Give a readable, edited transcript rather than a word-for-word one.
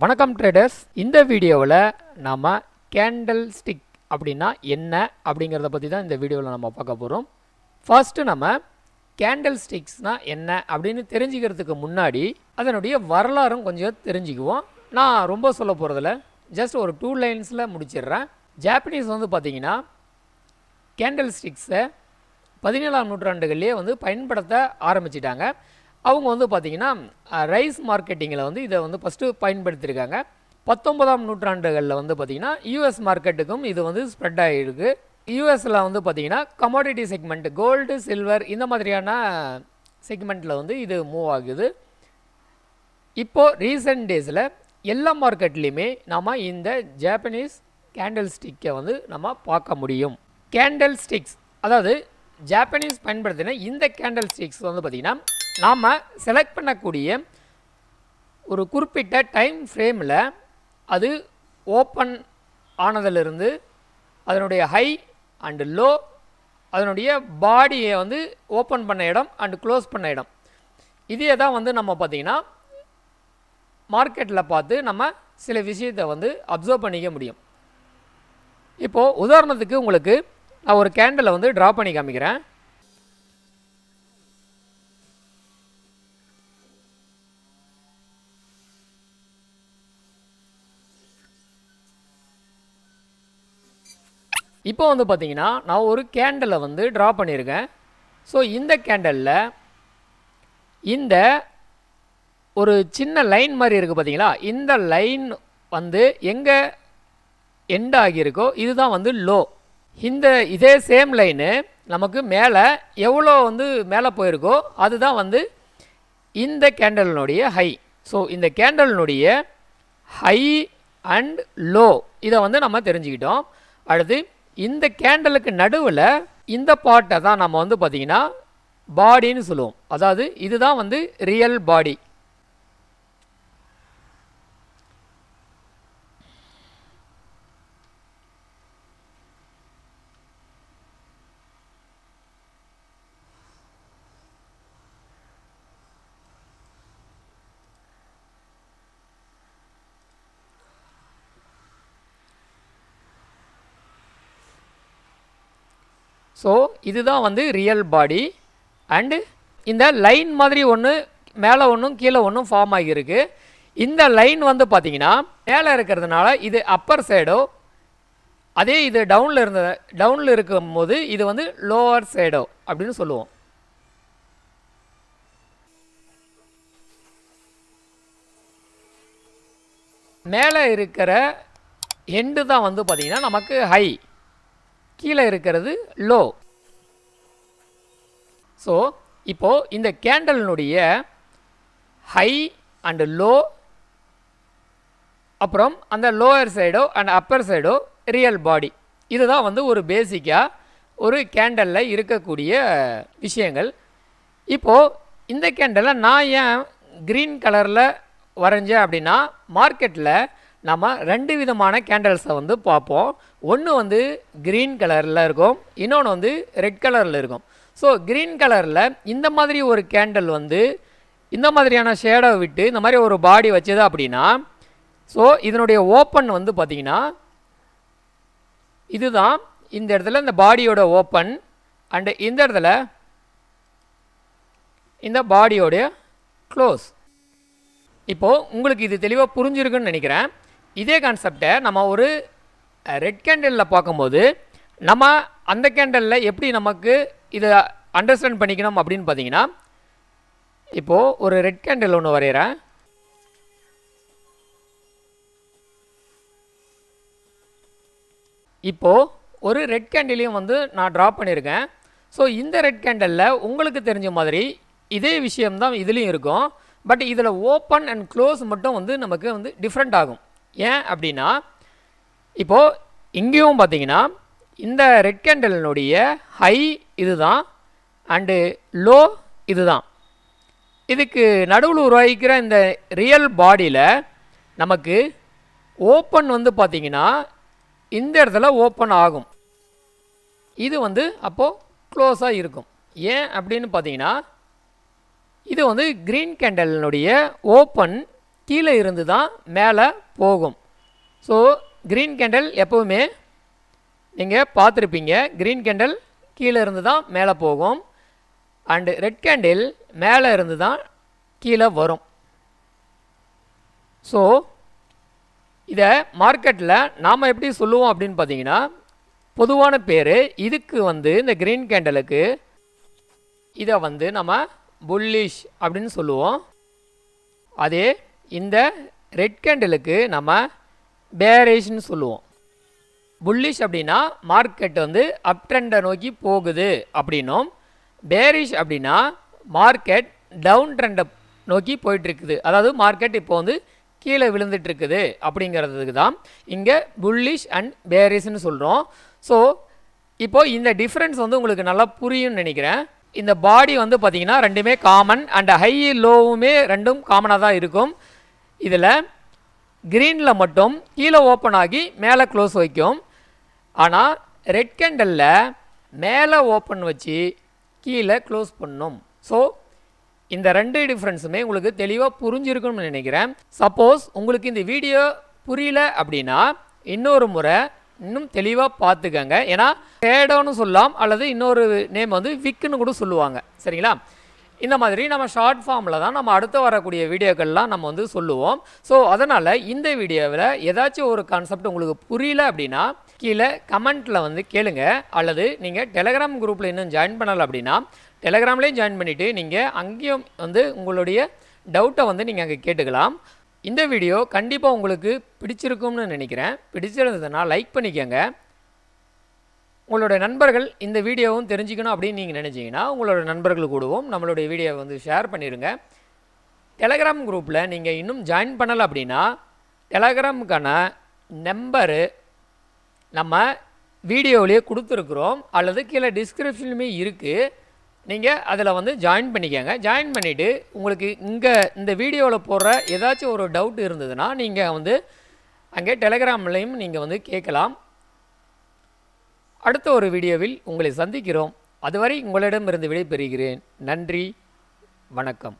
வணக்கம் ட்ரேடர்ஸ். இந்த வீடியோவில் நாம் கேண்டில் ஸ்டிக் அப்படின்னா என்ன அப்படிங்கிறத பற்றி தான் இந்த வீடியோவில் நம்ம பார்க்க போகிறோம். ஃபர்ஸ்ட்டு நம்ம கேண்டில் ஸ்டிக்ஸ்னால் என்ன அப்படின்னு தெரிஞ்சுக்கிறதுக்கு முன்னாடி அதனுடைய வரலாறும் கொஞ்சம் தெரிஞ்சுக்குவோம். நான் ரொம்ப சொல்ல போகிறதில்ல, ஜஸ்ட் ஒரு 2 லைன்ஸில் முடிச்சிடுறேன். ஜாப்பனீஸ் பார்த்திங்கன்னா கேண்டில் ஸ்டிக்ஸை 17ஆம் நூற்றாண்டுகள்லேயே பயன்படுத்த ஆரம்பிச்சிட்டாங்க. அவங்க பார்த்திங்கன்னா ரைஸ் மார்க்கெட்டிங்கில் இதை ஃபஸ்ட்டு பயன்படுத்தியிருக்காங்க. 19ஆம் நூற்றாண்டுகளில் பார்த்திங்கன்னா யூஎஸ் மார்க்கெட்டுக்கும் இது ஸ்ப்ரெட் ஆகிருக்கு. யூஎஸில் பார்த்திங்கன்னா கமாடிட்டி செக்மெண்ட், கோல்டு, சில்வர் இந்த மாதிரியான செக்மெண்ட்டில் இது மூவ் ஆகுது. இப்போது ரீசெண்ட் டேஸில் எல்லா மார்க்கெட்லேயுமே நாம் இந்த ஜாப்பனீஸ் கேண்டில் ஸ்டிக்கை நம்ம பார்க்க முடியும். கேண்டில் ஸ்டிக்ஸ், அதாவது ஜாப்பனீஸ் பயன்படுத்தின இந்த கேண்டில் ஸ்டிக்ஸ் பார்த்திங்கன்னா நாம் செலக்ட் பண்ணக்கூடிய ஒரு குறிப்பிட்ட டைம் ஃப்ரேமில் அது ஓப்பன் ஆனதிலிருந்து அதனுடைய ஹை அண்டு லோ, அதனுடைய பாடியை ஓப்பன் பண்ண இடம் அண்டு க்ளோஸ் பண்ண இடம், இதே தான் நம்ம பார்த்திங்கன்னா மார்க்கெட்டில் பார்த்து நம்ம சில விஷயத்தை அப்சர்வ் பண்ணிக்க முடியும். இப்போது உதாரணத்துக்கு உங்களுக்கு நான் ஒரு கேண்டிலை ட்ரா பண்ணி காமிக்கிறேன். இப்போ பார்த்திங்கன்னா நான் ஒரு கேண்டலை ட்ரா பண்ணியிருக்கேன். ஸோ இந்த கேண்டலில் இந்த ஒரு சின்ன லைன் மாதிரி இருக்குது பார்த்திங்களா, இந்த லைன் எங்கே எண்ட் ஆகியிருக்கோ இதுதான் லோ. இதே சேம் லைனு நமக்கு மேலே எவ்வளோ மேலே போயிருக்கோ அதுதான் இந்த கேண்டலினுடைய ஹை. ஸோ இந்த கேண்டலினுடைய ஹை அண்ட் லோ இதை நம்ம தெரிஞ்சுக்கிட்டோம். அடுத்து இந்த கேண்டலுக்கு நடுவில் இந்த பார்ட்டை தான் நம்ம பார்த்திங்கன்னா பாடின்னு சொல்லுவோம். அதாவது இதுதான் ரியல் பாடி. ஸோ இதுதான் ரியல் பாடி. அண்டு இந்த லைன் மாதிரி ஒன்று மேலே ஒன்றும் கீழே ஒன்றும் ஃபார்ம் ஆகியிருக்கு. இந்த லைன் பார்த்திங்கன்னா மேலே இருக்கிறதுனால இது அப்பர் சைடோ, அதே இது டவுனில் இருக்கும்போது இது லோவர் சைடோ அப்படின்னு சொல்லுவோம். மேலே இருக்கிற எண்டு தான் பார்த்திங்கன்னா நமக்கு ஹை, கீழே இருக்கிறது லோ. ஸோ இப்போது இந்த கேண்டலினுடைய ஹை அண்டு லோ, அப்புறம் அந்த லோவர் சைடோ அண்ட் அப்பர் சைடோ ரியல் பாடி, இதுதான் ஒரு பேசிக்காக ஒரு கேண்டலில் இருக்கக்கூடிய விஷயங்கள். இப்போது இந்த கேண்டலை நான் ஏன் க்ரீன் கலரில் வரைஞ்சேன் அப்படின்னா, மார்க்கெட்டில் நம்ம 2 விதமான கேண்டல்ஸை பார்ப்போம். ஒன்று க்ரீன் கலரில் இருக்கும், இன்னொன்று ரெட் கலரில் இருக்கும். ஸோ க்ரீன் கலரில் இந்த மாதிரி ஒரு கேண்டல் இந்த மாதிரியான ஷேடை விட்டு இந்த மாதிரி ஒரு பாடி வச்சது அப்படின்னா, ஸோ இதனுடைய ஓப்பன் பார்த்திங்கன்னா இதுதான் இந்த இடத்துல இந்த பாடியோட ஓப்பன், அண்டு இந்த இடத்துல இந்த பாடியோடைய க்ளோஸ். இப்போது உங்களுக்கு இது தெளிவாக புரிஞ்சிருக்குன்னு நினைக்கிறேன். இதே கான்செப்டை நம்ம ஒரு ரெட் கேண்டலில் பார்க்கும்போது நம்ம அந்த கேண்டலில் எப்படி நமக்கு இதை அண்டர்ஸ்டாண்ட் பண்ணிக்கணும் அப்படின்னு பார்த்தீங்கன்னா, இப்போது ஒரு ரெட் கேண்டில் ஒன்று வரைகிறேன். இப்போது ஒரு ரெட் கேண்டிலையும் நான் ட்ரா பண்ணியிருக்கேன். ஸோ இந்த ரெட் கேண்டலில் உங்களுக்கு தெரிஞ்ச மாதிரி இதே விஷயம்தான் இதுலேயும் இருக்கும். பட் இதில் ஓப்பன் அண்ட் க்ளோஸ் மட்டும் நமக்கு டிஃப்ரெண்ட் ஆகும். ஏன் அப்படின்னா, இப்போது இங்கேயும் பார்த்திங்கன்னா இந்த ரெட் கேண்டலினுடைய ஹை இதுதான் அண்டு லோ இதுதான். இதுக்கு நடுவில் உருவாகிக்கிற இந்த ரியல் பாடியில் நமக்கு ஓப்பன் பார்த்திங்கன்னா இந்த இடத்துல ஓப்பன் ஆகும், இது அப்போது க்ளோஸாக இருக்கும். ஏன் அப்படின்னு பார்த்தீங்கன்னா, இது க்ரீன் கேண்டலினுடைய ஓப்பன் கீழே இருந்து தான் மேலே போகும். ஸோ க்ரீன் கேண்டில் எப்போவுமே நீங்கள் பார்த்துருப்பீங்க, க்ரீன் கேண்டில் கீழே இருந்து தான் மேலே போகும். அண்டு ரெட் கேண்டில் மேலே இருந்து தான் கீழே வரும். ஸோ இதை மார்க்கெட்டில் நாம் எப்படி சொல்லுவோம் அப்படின்னு பார்த்தீங்கன்னா, பொதுவான பேர் இதுக்கு இந்த க்ரீன் கேண்டலுக்கு இதை நம்ம புல்லிஷ் அப்படின்னு சொல்லுவோம். அதே இந்த ரெட் கேண்டலுக்கு நம்ம பேரிஷ்னு சொல்லுவோம். புல்லிஷ் அப்படின்னா மார்க்கெட் அப் ட்ரெண்டை நோக்கி போகுது அப்படின்னும், பேரிஷ் அப்படின்னா மார்க்கெட் டவுன் ட்ரெண்டை நோக்கி போயிட்டுருக்குது, அதாவது மார்க்கெட் இப்போ கீழே விழுந்துட்டு இருக்குது அப்படிங்கிறதுக்கு தான் இங்கே புல்லிஷ் அண்ட் பேரிஷ்னு சொல்கிறோம். ஸோ இப்போது இந்த டிஃப்ரென்ஸ் உங்களுக்கு நல்லா புரியும்னு நினைக்கிறேன். இந்த பாடி பார்த்தீங்கன்னா ரெண்டுமே காமன் அண்ட் ஹை லோவுமே ரெண்டும் காமனாக தான் இருக்கும். இதில் க்ரீனில் மட்டும் கீழே ஓப்பன் ஆகி மேலே க்ளோஸ் வைக்கும். ஆனால் ரெட் கேண்டலில் மேலே ஓப்பன் வச்சு கீழே க்ளோஸ் பண்ணும். ஸோ இந்த ரெண்டு டிஃப்ரென்ஸுமே உங்களுக்கு தெளிவாக புரிஞ்சிருக்குன்னு நினைக்கிறேன். சப்போஸ் உங்களுக்கு இந்த வீடியோ புரியல அப்படின்னா இன்னொரு முறை இன்னும் தெளிவாக பார்த்துக்கங்க. ஏன்னா ஷேடோன்னு சொல்லலாம், அல்லது இன்னொரு நேம் விக்குன்னு கூட சொல்லுவாங்க. சரிங்களா? இந்த மாதிரி நம்ம ஷார்ட் ஃபார்மில் தான் நம்ம அடுத்து வரக்கூடிய வீடியோக்கள்லாம் நம்ம சொல்லுவோம். ஸோ அதனால் இந்த வீடியோவில் ஏதாச்சும் ஒரு கான்செப்ட் உங்களுக்கு புரியல அப்படின்னா கீழே கமெண்ட்டில் கேளுங்க. அல்லது நீங்கள் டெலகிராம் குரூப்பில் இன்னும் ஜாயின் பண்ணலை அப்படின்னா டெலகிராம்லேயும் ஜாயின் பண்ணிவிட்டு நீங்கள் அங்கேயும் உங்களுடைய டவுட்டை நீங்கள் அங்கே கேட்டுக்கலாம். இந்த வீடியோ கண்டிப்பாக உங்களுக்கு பிடிச்சிருக்கும்னு நினைக்கிறேன். பிடிச்சிருந்ததுன்னா லைக் பண்ணிக்கோங்க. உங்களோட நண்பர்கள் இந்த வீடியோவும் தெரிஞ்சுக்கணும் அப்படின்னு நீங்கள் நினச்சிங்கன்னா உங்களோட நண்பர்கள் கூடவும் நம்மளுடைய வீடியோவை ஷேர் பண்ணிடுங்க. டெலகிராம் குரூப்பில் நீங்கள் இன்னும் ஜாயின் பண்ணலை அப்படின்னா டெலகிராமுக்கான நம்பரு நம்ம வீடியோவிலேயே கொடுத்துருக்குறோம், அல்லது கீழே டிஸ்கிரிப்ஷன்லையுமே இருக்குது. நீங்கள் அதில் ஜாயின் பண்ணிக்கோங்க. ஜாயின் பண்ணிவிட்டு உங்களுக்கு இங்கே இந்த வீடியோவில் போடுற ஏதாச்சும் ஒரு டவுட் இருந்ததுன்னா நீங்கள் அங்கே டெலகிராம்லையும் நீங்கள் கேட்கலாம். அடுத்த ஒரு வீடியோவில் உங்களை சந்திக்கிறோம். அதுவரை உங்களிடமிருந்து விடைபெறுகிறேன். நன்றி, வணக்கம்.